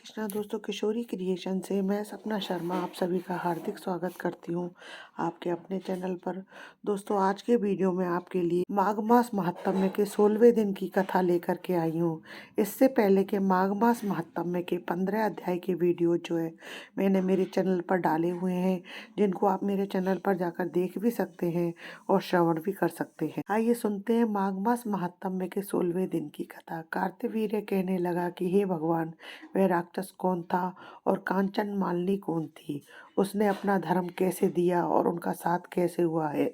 कृष्णा दोस्तों, किशोरी क्रिएशन से मैं सपना शर्मा आप सभी का हार्दिक स्वागत करती हूँ आपके अपने चैनल पर। दोस्तों, आज के वीडियो में आपके लिए माघ मास महात्म्य के 16वें दिन की कथा लेकर के आई हूँ। इससे पहले के माघ मास महात्म्य के 15 अध्याय के वीडियो जो है मैंने मेरे चैनल पर डाले हुए हैं, जिनको आप मेरे चैनल पर जाकर देख भी सकते हैं और श्रवण भी कर सकते हैं। आइए सुनते हैं माघ मास महात्म्य के 16वें दिन की कथा। कार्तवीर्य कहने लगा कि हे भगवान, वह राक्षस कौन था और कांचन मालिनी कौन थी? उसने अपना धर्म कैसे दिया और उनका साथ कैसे हुआ है?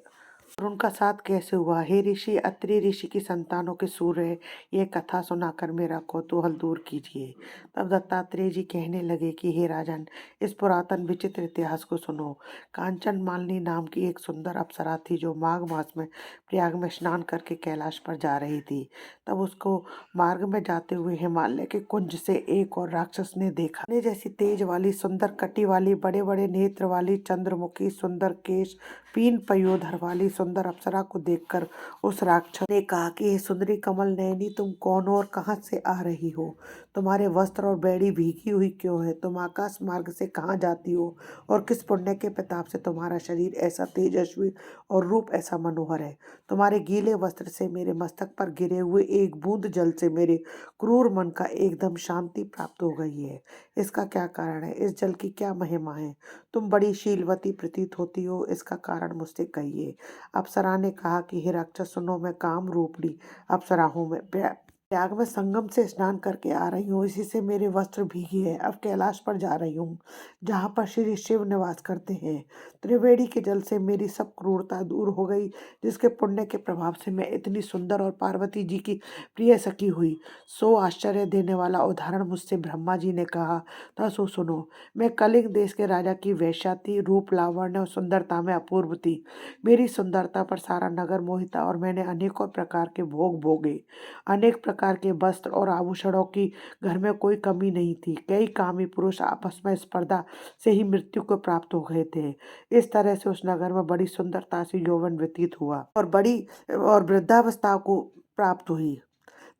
हे ऋषि, अत्रि ऋषि की संतानों के सूर्य, ये कथा सुनाकर मेरा कौतूहल दूर कीजिए। तब दत्तात्रेय जी कहने लगे कि हे राजन, इस पुरातन विचित्र इतिहास को सुनो। कांचन मालिनी नाम की एक सुंदर अप्सरा थी जो माघ मास में प्रयाग में स्नान करके कैलाश पर जा रही थी। तब उसको मार्ग में जाते हुए हिमालय के कुंज से एक और राक्षस ने देखा। ने जैसी तेज वाली, सुंदर कटी वाली, बड़े बड़े नेत्र वाली, चंद्रमुखी, सुंदर केश, पीन पयोधर वाली सुंदर अप्सरा को देखकर उस राक्षस ने कहा कि हे सुंदरी कमल नयनी, तुम कौन हो और कहाँ से आ रही हो? तुम्हारे वस्त्र और बेड़ी भीगी हुई क्यों है? तुम आकाश मार्ग से कहाँ जाती हो और किस पुण्य के प्रताप से तुम्हारा शरीर ऐसा तेजस्वी और रूप ऐसा मनोहर है? तुम्हारे गीले वस्त्र से मेरे मस्तक पर गिरे हुए एक बूंद जल से मेरे क्रूर मन का एकदम शांति प्राप्त हो गई है। इसका क्या कारण है? इस जल की क्या महिमा है? तुम बड़ी शीलवती प्रतीत होती हो, इसका कारण मुझसे कहिए। अप्सरा ने कहा कि हे राक्षस सुनो, मैं काम रूपणी अप्सरा हूँ। मैं प्रयाग में संगम से स्नान करके आ रही हूँ, इसी से मेरे वस्त्र भीगे हैं। अब कैलाश पर जा रही हूँ, जहाँ पर श्री शिव निवास करते हैं। त्रिवेणी के जल से मेरी सब क्रूरता दूर हो गई, जिसके पुण्य के प्रभाव से मैं इतनी सुंदर और पार्वती जी की प्रिय सखी हुई। सो आश्चर्य देने वाला उदाहरण मुझसे ब्रह्मा जी ने कहा था, सो सुनो। मैं कलिंग देश के राजा की वेश्या थी, रूप लावण्य और सुंदरता में अपूर्व थी। मेरी सुंदरता पर सारा नगर मोहित था और मैंने अनेकों प्रकार के भोग भोगे। अनेक प्रकार के वस्त्र और आभूषणों की घर में कोई कमी नहीं थी। कई कामी पुरुष आपस में स्पर्धा से ही मृत्यु को प्राप्त हो गए थे। इस तरह से उस नगर में बड़ी सुंदरता से यौवन व्यतीत हुआ और वृद्धावस्था को प्राप्त हुई।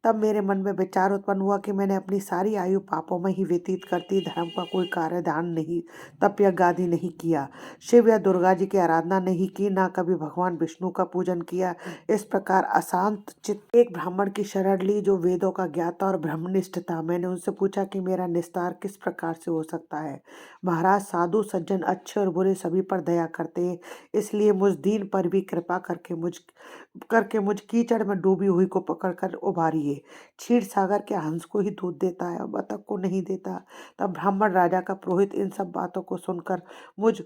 तब मेरे मन में विचार उत्पन्न हुआ कि मैंने अपनी सारी आयु पापों में ही व्यतीत करती, धर्म का कोई कार्य दान नहीं, तप यज्ञ आदि नहीं किया, शिव या दुर्गा जी की आराधना नहीं की, ना कभी भगवान विष्णु का पूजन किया। इस प्रकार अशांत चित्त एक ब्राह्मण की शरण ली जो वेदों का ज्ञाता और ब्रह्मनिष्ठ था। मैंने उनसे पूछा कि मेरा निस्तार किस प्रकार से हो सकता है। महाराज, साधु सज्जन अच्छे और बुरे सभी पर दया करते हैं, इसलिए मुझ दीन पर भी कृपा करके मुझ कीचड़ में डूबी हुई को पकड़कर उबारिए। क्षीर सागर के हंस को ही दूध देता है, बतख को नहीं देता। तब ब्राह्मण राजा का पुरोहित इन सब बातों को सुनकर मुझ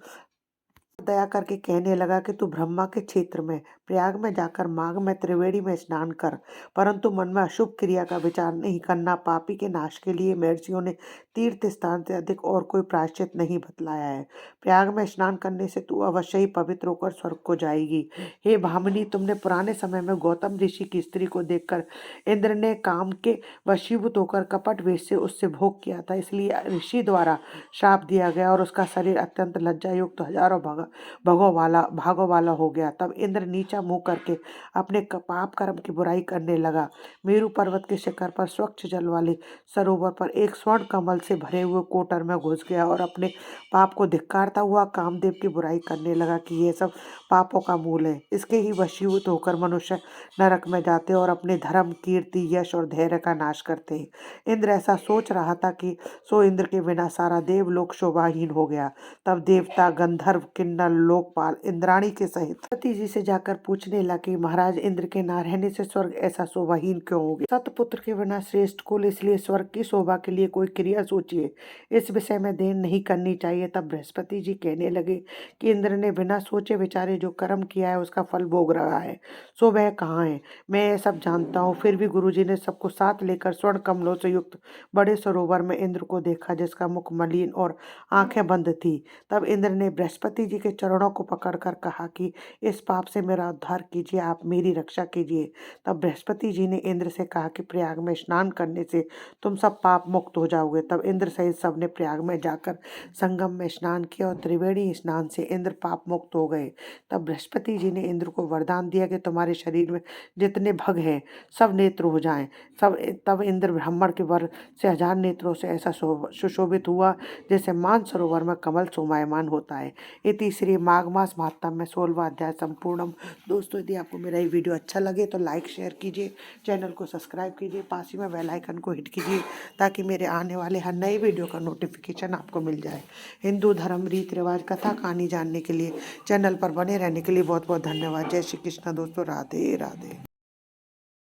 दया करके कहने लगा कि तू ब्रह्मा के क्षेत्र में प्रयाग में जाकर माघ में त्रिवेणी में स्नान कर, परंतु मन में अशुभ क्रिया का विचार नहीं करना। पापी के नाश के लिए महर्षियों ने तीर्थ स्थान से अधिक और कोई प्रायश्चित नहीं बतलाया है। प्रयाग में स्नान करने से तू अवश्य ही पवित्र होकर स्वर्ग को जाएगी। हे भामिनी, तुमने पुराने समय में गौतम ऋषि की स्त्री को देखकर इंद्र ने काम के वशीभूत होकर कपट वेश से उससे भोग किया था, इसलिए ऋषि द्वारा श्राप दिया गया और उसका शरीर अत्यंत लज्जा युक्त हजारों भागों वाला हो गया। तब इंद्र नीचा मुंह करके अपने पाप कर्म की बुराई करने लगा। मेरु पर्वत के शिखर पर स्वच्छ जल वाले सरोवर पर एक स्वर्ण कमल से भरे हुए कोटर में घुस गया और अपने पाप को धिक्कारता हुआ कामदेव की बुराई करने लगा कि ये सब पापों का मूल है। इसके ही वशीभूत होकर मनुष्य नरक में जाते और अपने धर्म, कीर्ति, यश और धैर्य का नाश करते हैं। इंद्र ऐसा सोच रहा था कि इंद्र के बिना सारा देवलोक शोभाहीन हो गया। तब देवता, गंधर्व, किन्नर, लोकपाल इंद्राणी के सहित सती जी से जाकर पूछने लगे, महाराज, इंद्र के ना रहने से स्वर्ग ऐसा शोभाहीन क्यों हो गया? सतपुत्र के बिना श्रेष्ठ कुल, इसलिए स्वर्ग की शोभा के लिए कोई क्रिया सोचिए, इस विषय में देर नहीं करनी चाहिए। तब बृहस्पति जी कहने लगे कि इंद्र ने बिना सोचे विचारे जो कर्म किया है उसका फल भोग रहा है। सो वह कहाँ है? मैं ये सब जानता हूँ, फिर भी गुरुजी ने सबको साथ लेकर स्वर्ण कमलों से युक्त बड़े सरोवर में इंद्र को देखा, जिसका मुख मलिन और आंखें बंद थी। तब इंद्र ने बृहस्पति जी के चरणों को पकड़कर कहा कि इस पाप से मेरा उद्धार कीजिए, आप मेरी रक्षा कीजिए। तब बृहस्पति जी ने इंद्र से कहा कि प्रयाग में स्नान करने से तुम सब पाप मुक्त हो जाओगे। तब इंद्र सहित सबने प्रयाग में जाकर संगम में स्नान किया और त्रिवेणी स्नान से इंद्र पाप मुक्त हो गए। तब बृहस्पति जी ने इंद्र को वरदान दिया कि तुम्हारे शरीर में जितने भग हैं सब नेत्र हो जाएं। सब तब इंद्र ब्राह्मण के वर से 1000 नेत्रों से ऐसा सुशोभित हुआ जैसे मानसरोवर में कमल शोभायमान होता है। ये तीसरी माघ मास महात्म में 16वां अध्याय संपूर्णम। दोस्तों, यदि आपको मेरा ये वीडियो अच्छा लगे तो लाइक शेयर कीजिए, चैनल को सब्सक्राइब कीजिए, पास ही में बेल आइकन को हिट कीजिए ताकि मेरे आने वाले हर नए वीडियो का नोटिफिकेशन आपको मिल जाए। हिंदू धर्म, रीति रिवाज, कथा कहानी जानने के लिए चैनल पर बने रहने के लिए बहुत बहुत धन्यवाद। जय श्री कृष्ण दोस्तों, राधे राधे।